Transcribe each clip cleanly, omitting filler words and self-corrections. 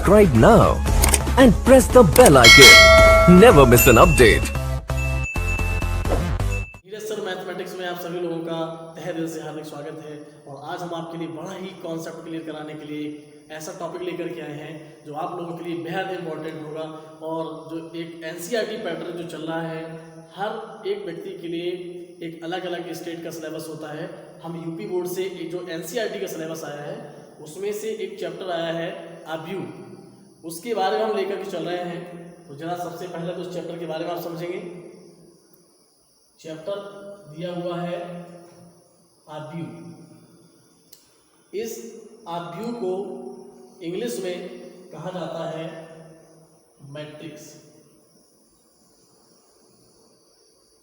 Subscribe now and press the bell icon. Never miss an update. Neeraj sir mathematics में आप सभी लोगों का तहे दिल से हार्दिक स्वागत है। और आज हम आपके लिए बड़ा ही कॉन्सेप्ट क्लियर कराने के लिए ऐसा टॉपिक लेकर के आए हैं जो आप लोगों के लिए बेहद इंपॉर्टेंट होगा। और जो एक एनसीईआरटी पैटर्न जो चल रहा है, हर एक व्यक्ति के लिए एक अलग अलग स्टेट का सिलेबस होता है। हम यूपी बोर्ड से एक जो एनसीईआरटी का सिलेबस आया है उसमें से एक चैप्टर आया है आब्यू, उसके बारे में हम लेकर के चल रहे हैं। तो जरा सबसे पहले तो उस चैप्टर के बारे में आप समझेंगे। चैप्टर दिया हुआ है आब्यू। इस आब्यू को इंग्लिश में कहा जाता है मैट्रिक्स,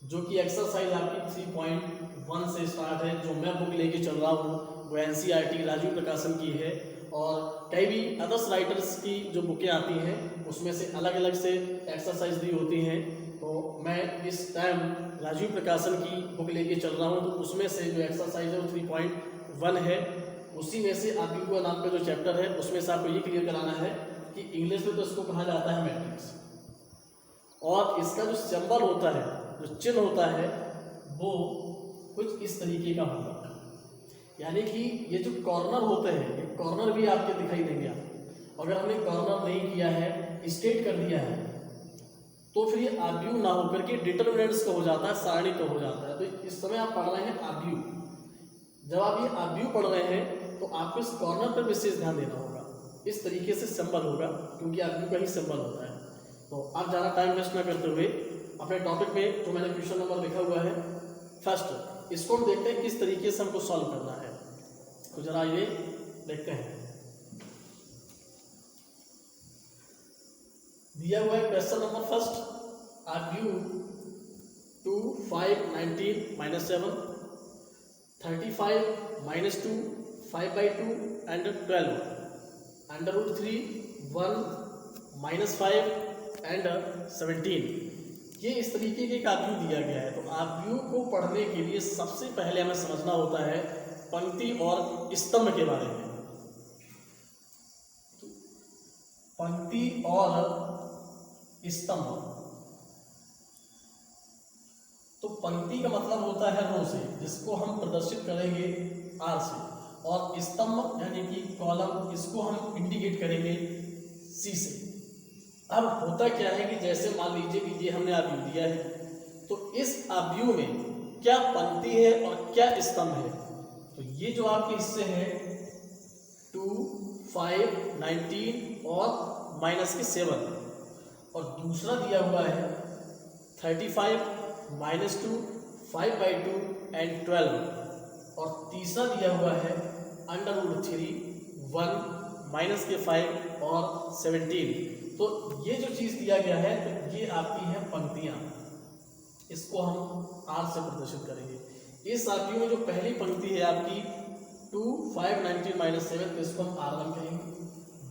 जो कि एक्सरसाइज आपकी 3.1 से स्टार्ट है। जो मैं बुक लेके चल रहा हूँ वो एनसीईआरटी राजीव प्रकाशन की है। और कई भी अदर्स राइटर्स की जो बुकें आती हैं उसमें से अलग अलग से एक्सरसाइज दी होती हैं। तो मैं इस टाइम राजीव प्रकाशन की बुक लेके चल रहा हूँ, तो उसमें से जो एक्सरसाइज है वो 3.1 है। उसी में से आब्यू नाम का जो चैप्टर है उसमें से आपको ये क्लियर कराना है कि इंग्लिश में तो इसको कहा जाता है मैट्रिक्स, और इसका जो सिंबल होता है, जो चिन्ह होता है, वो कुछ इस तरीके का होगा। यानी कि ये जो कॉर्नर होते हैं, ये कॉर्नर भी आपके दिखाई देंगे। आप अगर हमने कॉर्नर नहीं किया है, स्टेट कर दिया है, तो फिर ये आब्यू ना होकर के डिटरमिनेंट्स का हो जाता है, सारणी का हो जाता है। तो इस समय आप पढ़ रहे हैं आब्यू। जब आप ये आब्यू पढ़ रहे हैं तो आपको इस कॉर्नर पर विशेष ध्यान देना होगा। इस तरीके से सिंबल होगा, क्योंकि आब्यू का ही सिंबल होता है। तो आप ज़्यादा टाइम वेस्ट ना करते हुए अपने टॉपिक में जो मैंने क्वेश्चन नंबर लिखा हुआ है फर्स्ट, इसको हम देखते हैं किस तरीके से हमको सॉल्व करना है। तो जरा ये देखते हैं। दिया हुआ है क्वेश्चन नंबर फर्स्ट, आब्यू 2 5 19 -7 35 -2 5/2 एंड 12 √3 1 -5 एंड 17। ये इस तरीके के आब्यू दिया गया है। तो आब्यू को पढ़ने के लिए सबसे पहले हमें समझना होता है पंक्ति और स्तंभ के बारे में। पंक्ति और स्तंभ, तो पंक्ति का मतलब होता है रो से, जिसको हम प्रदर्शित करेंगे आर से, और स्तंभ यानी कि कॉलम, इसको हम इंडिकेट करेंगे सी से। अब होता क्या है कि जैसे मान लीजिए कि ये हमने आब्यू दिया है, तो इस आब्यू में क्या पंक्ति है और क्या स्तंभ है। तो ये जो आपके हिस्से हैं 2 5 19 और -7, और दूसरा दिया हुआ है 35 -2 5/2 एंड 12, और तीसरा दिया हुआ है √3 1 -5 और 17। तो ये जो चीज़ दिया गया है, तो ये आपकी है पंक्तियाँ। इसको हम आर से प्रदर्शित करेंगे। इस आब्यू में जो पहली पंक्ति है आपकी 2 5 19 -7, तो इसको हम R1 कहेंगे।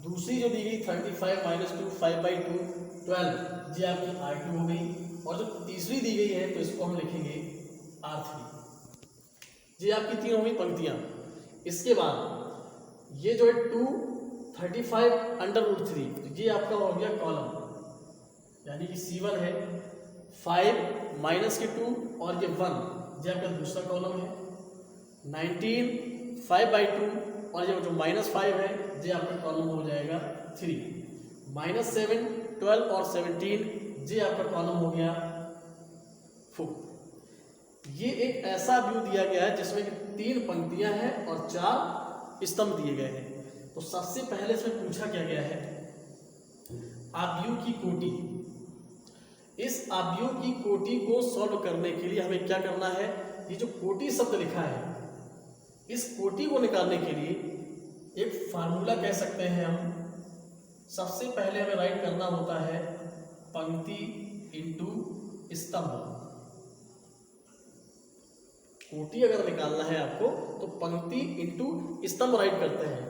दूसरी जो दी गई 35 -2 5/2 12, ये आपकी R2 हो गई। और जो तीसरी दी गई है तो इसको हम लिखेंगे R3। ये आपकी तीन हो गई पंक्तियाँ। इसके बाद ये जो है 2 35 √3, ये आपका हो गया कॉलम, यानी कि C1 है। 5 -2 और ये 1, ये आपका दूसरा कॉलम है। 19 5/2 और ये जो -5 है, ये आपका कॉलम हो जाएगा 3। -7 12 और 17, ये आपका कॉलम हो गया 4। ये एक ऐसा व्यू दिया गया है जिसमें कि 3 पंक्तियां हैं और 4 स्तंभ दिए गए हैं। तो सबसे पहले इसमें पूछा क्या गया है, आब्यू की कोटि। इस आब्यू की कोटि को सॉल्व करने के लिए हमें क्या करना है, ये जो कोटि शब्द लिखा है, इस कोटि को निकालने के लिए एक फार्मूला कह सकते हैं हम। सबसे पहले हमें राइट करना होता है पंक्ति इंटू स्तंभ। कोटि अगर निकालना है आपको तो पंक्ति इंटू स्तंभ राइट करते हैं।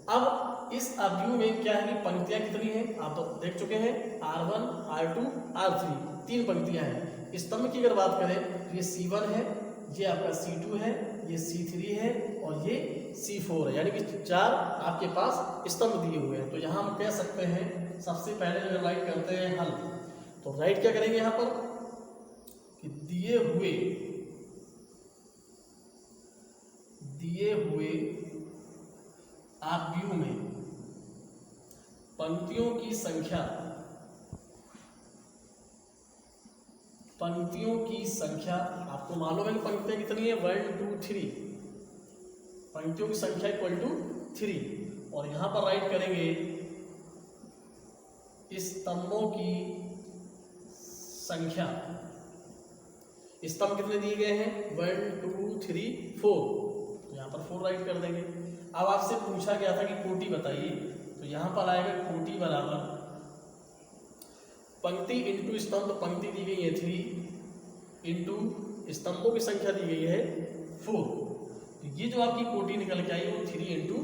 अब इस आब्यू में क्या है कि पंक्तियां कितनी हैं आप तो देख चुके हैं, R1 R2 R3, 3 पंक्तियां हैं। स्तंभ की अगर बात करें तो ये C1 है, ये आपका C2 है, ये C3 है और ये C4 है, यानी कि 4 आपके पास स्तंभ दिए हुए हैं। तो यहाँ हम कह सकते हैं सबसे पहले जब राइट करते हैं हल, तो राइट क्या करेंगे यहाँ पर कि दिए हुए आव्यूह में पंक्तियों की संख्या आपको मालूम है कि पंक्तियां कितनी है 1 2 3, पंक्तियों की संख्या इक्वल टू 3। और यहां पर राइट करेंगे स्तंभों की संख्या, स्तंभ कितने दिए गए हैं 1 2 3 4, तो यहां पर 4 राइट कर देंगे। अब आपसे पूछा गया था कि कोटि बताइए, तो यहां पर आएगा कोटि बराबर पंक्ति इंटू स्तंभ, पंक्ति दी गई है 3 इंटू स्तंभों की संख्या दी गई है 4, तो ये जो आपकी कोटि निकल के आई वो 3 इंटू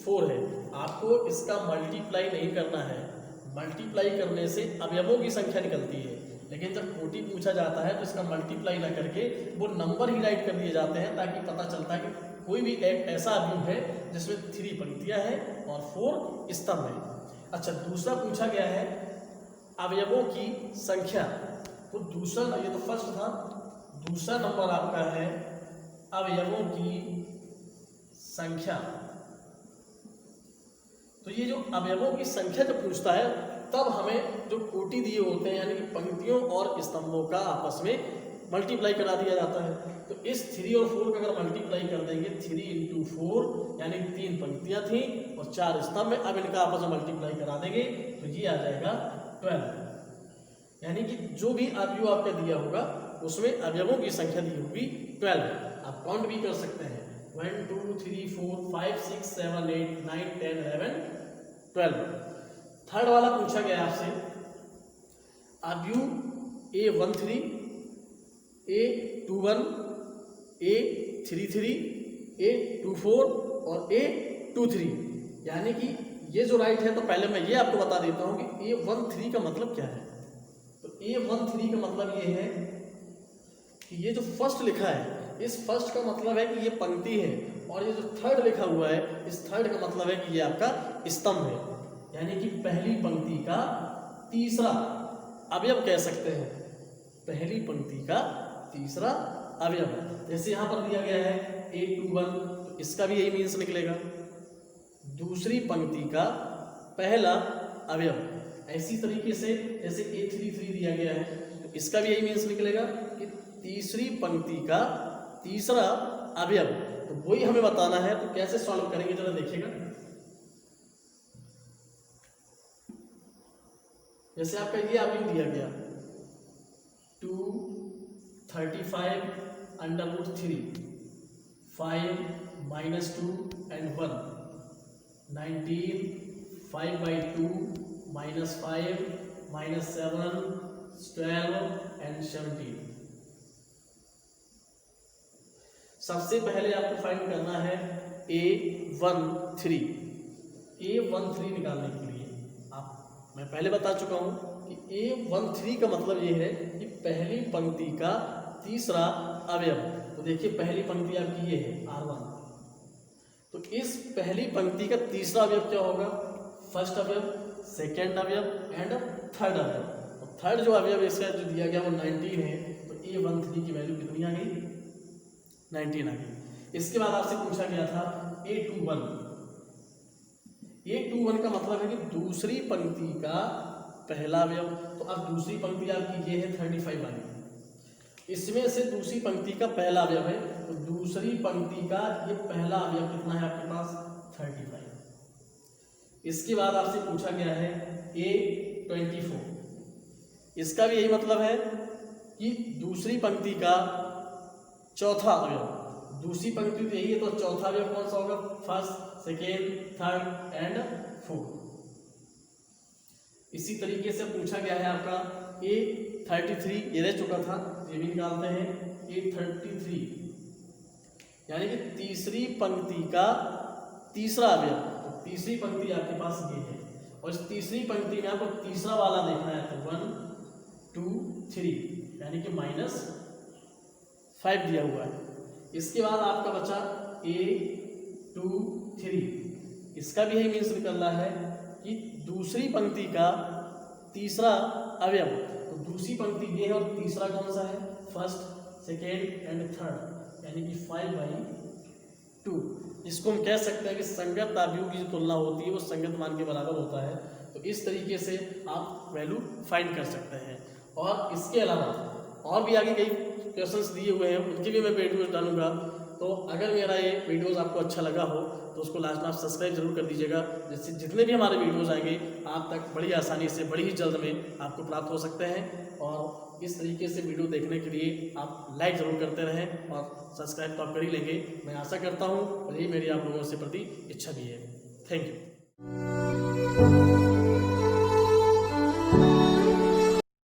4 है। आपको इसका मल्टीप्लाई नहीं करना है, मल्टीप्लाई करने से अवयवों की संख्या निकलती है, लेकिन जब कोटि पूछा जाता है तो इसका मल्टीप्लाई ना करके वो नंबर ही राइट कर दिए जाते हैं, ताकि पता चलता है कि कोई भी एक ऐसा अवयव है जिसमें 3 पंक्तियां हैं और 4 स्तंभ है। अच्छा, दूसरा पूछा गया है अवयवों की संख्या, तो दूसरा, ये तो फर्स्ट था, दूसरा नंबर आपका है अवयवों की संख्या। तो ये जो अवयवों की संख्या जब पूछता है तब हमें जो कोटि दिए होते हैं यानी कि पंक्तियों और स्तंभों का आपस में मल्टीप्लाई करा दिया जाता है। तो इस 3 और 4 का अगर मल्टीप्लाई कर देंगे 3 इंटू 4 यानी कि 3 पंक्तियां थी और 4 स्तंभ में, अब इनका आपस में मल्टीप्लाई करा देंगे तो ये आ जाएगा 12, यानी कि जो भी अवयव आपका दिया होगा उसमें अवयवों की संख्या दी होगी 12। आप काउंट भी कर सकते हैं 1 2 3 4 5 6 7 8 9 10 11 12। थर्ड वाला पूछा गया आपसे अवयव A13 A21 A33 A24 और A23, यानी कि ये जो राइट है, तो पहले मैं ये आपको बता देता हूं कि A13 का मतलब क्या है। तो A13 का मतलब ये है कि ये जो फर्स्ट लिखा है, इस फर्स्ट का मतलब है कि ये पंक्ति है, और ये जो थर्ड लिखा हुआ है, इस थर्ड का मतलब है कि ये आपका स्तंभ है, यानी कि पहली पंक्ति का तीसरा अवयव कह सकते हैं, पहली पंक्ति का तीसरा अवयव। जैसे यहां पर दिया गया है A21, तो इसका भी यही मीन्स निकलेगा, दूसरी पंक्ति का पहला अवयव। ऐसी तरीके से जैसे A33 दिया गया है, तो इसका भी यही मीन्स निकलेगा कि तीसरी पंक्ति का तीसरा अवयव। तो वही हमें बताना है, तो कैसे सॉल्व करेंगे जरा देखिएगा। जैसे आपका ये अवयव दिया गया 235 √3 5 -2 and 1 19 5/2 -5 -7 12 and 17। सबसे पहले आपको फाइंड करना है A13 निकालने के लिए मैं पहले बता चुका हूं कि A13 का मतलब ये है कि पहली पंक्ति का तीसरा अवयव। तो देखिए पहली पंक्ति आपकी ये है R1, तो इस पहली पंक्ति का तीसरा अवयव क्या होगा, फर्स्ट अवयव, सेकेंड अवयव एंड थर्ड अवयव। तो थर्ड जो अवयव इसका जो दिया गया वो 19 है, तो A13 की वैल्यू कितनी आ गई 19 आ गई। इसके बाद आपसे पूछा गया था A21 का मतलब है कि दूसरी पंक्ति का पहला अवयव। तो अब दूसरी पंक्ति आपकी ये है 35 वाली, इसमें से दूसरी पंक्ति का पहला अवयव है, तो दूसरी पंक्ति का ये पहला अवयव कितना है आपके पास 35। इसके बाद आपसे पूछा गया है A24, इसका भी यही मतलब है कि दूसरी पंक्ति का चौथा अवयव, दूसरी पंक्ति तो यही है, तो चौथा अवयव कौन सा होगा, first, second, third and fourth. इसी तरीके से पूछा गया है आपका A33, ये रह चुका था, ये भी निकालते हैं A33, यानी कि तीसरी पंक्ति का तीसरा अवयव। तो तीसरी पंक्ति आपके पास ये है, और इस तीसरी पंक्ति में आपको तीसरा वाला देखना है, तो 1 2 3 यानी कि -5 दिया हुआ है। इसके बाद आपका बचा A 2 3, इसका भी यही मीन्स निकलना है कि दूसरी पंक्ति का तीसरा अवयव, तो दूसरी पंक्ति ये है और तीसरा कौन सा है, फर्स्ट, सेकेंड एंड थर्ड, यानी कि 5/2। इसको हम कह सकते हैं कि संगत अवयव की जो तुलना होती है वो संगत मान के बराबर होता है। तो इस तरीके से आप वैल्यू फाइंड कर सकते हैं। और इसके अलावा और भी आगे कई क्वेश्चंस दिए हुए हैं, उनके भी मैं वीडियोज डालूंगा। तो अगर मेरा ये वीडियोस आपको अच्छा लगा हो तो उसको लाजवाब सब्सक्राइब जरूर कर दीजिएगा, जिससे जितने भी हमारे वीडियोस आएंगे आप तक बड़ी आसानी से बड़ी ही जल्द में आपको प्राप्त हो सकते हैं। और इस तरीके से वीडियो देखने के लिए आप लाइक ज़रूर करते रहें और सब्सक्राइब तो आप कर ही लेंगे, मैं आशा करता हूँ, और यही मेरी आप लोगों से प्रति इच्छा भी है। Thank you.